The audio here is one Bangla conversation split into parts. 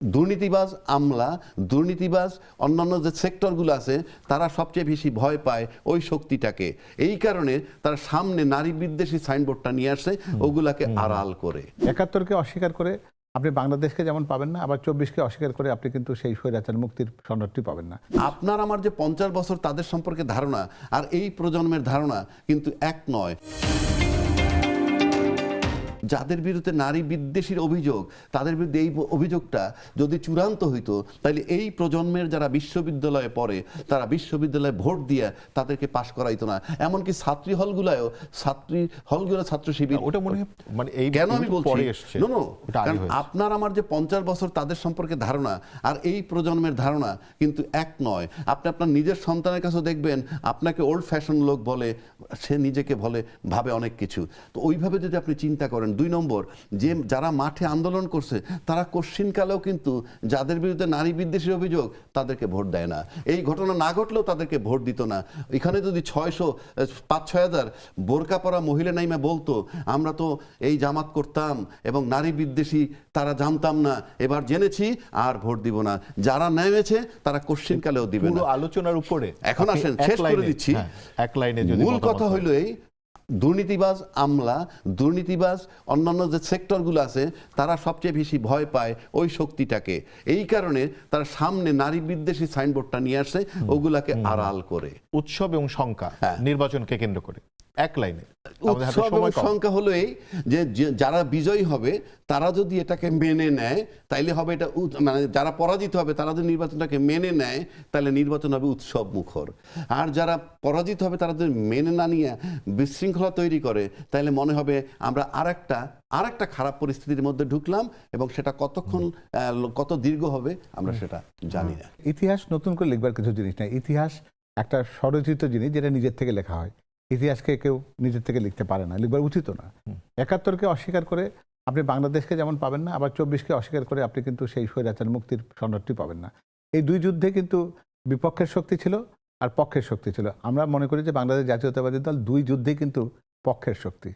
দুর্নীতিবাজ আমলা, দুর্নীতিবাজ অন্যান্য যে সেক্টরগুলো আছে তারা সবচেয়ে বেশি ভয় পায় ওই শক্তিটাকে। এই কারণে তারা সামনে নারী বিদ্বেষী সাইনবোর্ডটা নিয়ে আসছে, ওগুলাকে আড়াল করে। ৭১-কে অস্বীকার করে আপনি বাংলাদেশকে যেমন পাবেন না, আবার ২৪-কে অস্বীকার করে আপনি কিন্তু সেই স্বৈরাচার মুক্তির সনদটি পাবেন না। আপনার আমার যে ৫০ বছর তাদের সম্পর্কে ধারণা আর এই প্রজন্মের ধারণা কিন্তু এক নয়। যাদের বিরুদ্ধে নারী বিদ্বেষীর অভিযোগ, তাদের বিরুদ্ধে এই অভিযোগটা যদি চূড়ান্ত হইতো, তাহলে এই প্রজন্মের যারা বিশ্ববিদ্যালয়ে পড়ে তারা বিশ্ববিদ্যালয়ে ভোট দিয়ে তাদেরকে পাশ করাইতো না। এমনকি ছাত্রী হলগুলো ছাত্র শিবির, ওটা মনে হয় মানে এই কেন আমি বলছি কারণ আপনার আমার যে ৫০ বছর তাদের সম্পর্কে ধারণা আর এই প্রজন্মের ধারণা কিন্তু এক নয়। আপনি আপনার নিজের সন্তানের কাছেও দেখবেন আপনাকে ওল্ড ফ্যাশন লোক বলে, সে নিজেকে ভাবে অনেক কিছু। তো ওইভাবে যদি আপনি চিন্তা করেন, ২ নম্বর, যে যারা মাঠে আন্দোলন করছে তারা কোশ্চিনকালেও কিন্তু যাদের বিরুদ্ধে নারী বিদ্বেষী অভিযোগ তাদেরকে ভোট দেয় না। এই ঘটনা না ঘটলেও তাদেরকে ভোট দিত না। এখানে যদি ৫-৬ হাজার বোরকা পরা মহিলা নাইমা বলতো আমরা তো এই জামাত করতাম এবং নারী বিদ্বেষী তারা জানতাম না, এবার জেনেছি আর ভোট দিব না, যারা নেমেছে তারা কোশ্চিনকালেও দিবে না। আলোচনার উপরে এখন আসেন, শেষ করে দিচ্ছি। এক লাইনে মূল কথা হইল এই, দুর্নীতিবাজ আমলা, দুর্নীতিবাজ অন্যান্য যে সেক্টরগুলো আছে তারা সবচেয়ে বেশি ভয় পায় ওই শক্তিটাকে। এই কারণে তারা সামনে নারী বিদ্বেষী সাইনবোর্ডটা নিয়ে আসছে, ওগুলাকে আড়াল করে। উৎসব এবং শঙ্কা নির্বাচনকে কেন্দ্র করে এক লাইনে উৎসব এবং শঙ্কা হলো এই যে যারা বিজয়ী হবে তারা যদি এটাকে মেনে নেয় তাইলে হবে এটা, মানে যারা পরাজিত হবে তারা যদি নির্বাচনটাকে মেনে নেয় তাহলে নির্বাচন হবে উৎসব মুখর। আর যারা পরাজিত হবে তারা যদি মেনে না নিয়ে বিশৃঙ্খলা তৈরি করে তাহলে মনে হবে আমরা আরেকটা খারাপ পরিস্থিতির মধ্যে ঢুকলাম, এবং সেটা কত দীর্ঘ হবে আমরা সেটা জানি না। ইতিহাস নতুন করে লিখবার কিছু জিনিস নাই। ইতিহাস একটা স্বরচিত জিনিস, যেটা নিজের থেকে লেখা হয়। ইতিহাসকে কেউ নিজের থেকে লিখতে পারে না, লিখবার উচিত না। ৭১-কে অস্বীকার করে আপনি বাংলাদেশকে যেমন পাবেন না, আবার ২৪-কে অস্বীকার করে আপনি কিন্তু সেই স্বৈরাচার মুক্তির সনদটি পাবেন না। এই দুই যুদ্ধে কিন্তু বিপক্ষের শক্তি ছিল আর পক্ষের শক্তি ছিল। আমরা মনে করি যে বাংলাদেশ জাতীয়তাবাদী দল দুই যুদ্ধে কিন্তু পক্ষের শক্তি।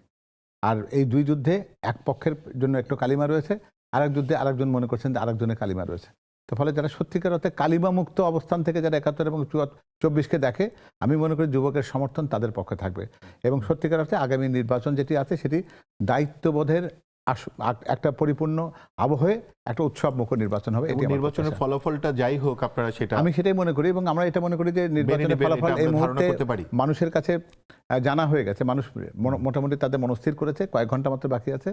আর এই দুই যুদ্ধে এক পক্ষের জন্য একটু কালিমা রয়েছে, আরেক যুদ্ধে আরেকজন মনে করছেন যে আরেকজনের কালিমা রয়েছে। তো ফলে যারা সত্যিকার অর্থে কালিমা মুক্ত অবস্থান থেকে যারা ৭১ এবং ২৪-কে দেখে, আমি মনে করি যুবকের সমর্থন তাদের পক্ষে থাকবে। এবং সত্যিকার অর্থে আগামী নির্বাচন যেটি আছে সেটি দায়িত্ববোধের একটা পরিপূর্ণ আবহে একটা উৎসব মুখর নির্বাচন হবে। নির্বাচনের ফলাফলটা যাই হোক আপনারা সেটা, আমি সেটাই মনে করি, এবং আমরা এটা মনে করি যে নির্বাচনের ফলাফল এই মুহূর্তে মানুষের কাছে জানা হয়ে গেছে। মানুষ মোটামুটি তাদের মনস্থির করেছে, কয়েক ঘন্টা মাত্র বাকি আছে।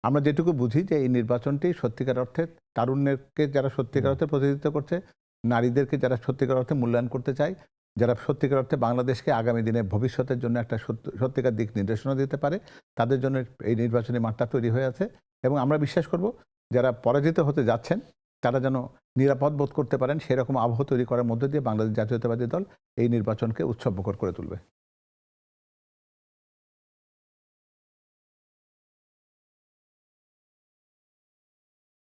আমরা যেটুকু বুঝি যে এই নির্বাচনটি সত্যিকার অর্থে তারুণ্যকে যারা সত্যিকার অর্থে প্রতিনিধিত্ব করছে, নারীদেরকে যারা সত্যিকার অর্থে মূল্যায়ন করতে চায়, যারা সত্যিকার অর্থে বাংলাদেশকে আগামী দিনে ভবিষ্যতের জন্য একটা সত্যিকার দিক নির্দেশনা দিতে পারে, তাদের জন্য এই নির্বাচনী মাঠটা তৈরি হয়ে আছে। এবং আমরা বিশ্বাস করব যারা পরাজিত হতে যাচ্ছেন তারা যেন নিরাপদ বোধ করতে পারেন, সেরকম আবহ তৈরি করার মধ্যে দিয়ে বাংলাদেশ জাতীয়তাবাদী দল এই নির্বাচনকে উৎসবমুখর করে তুলবে।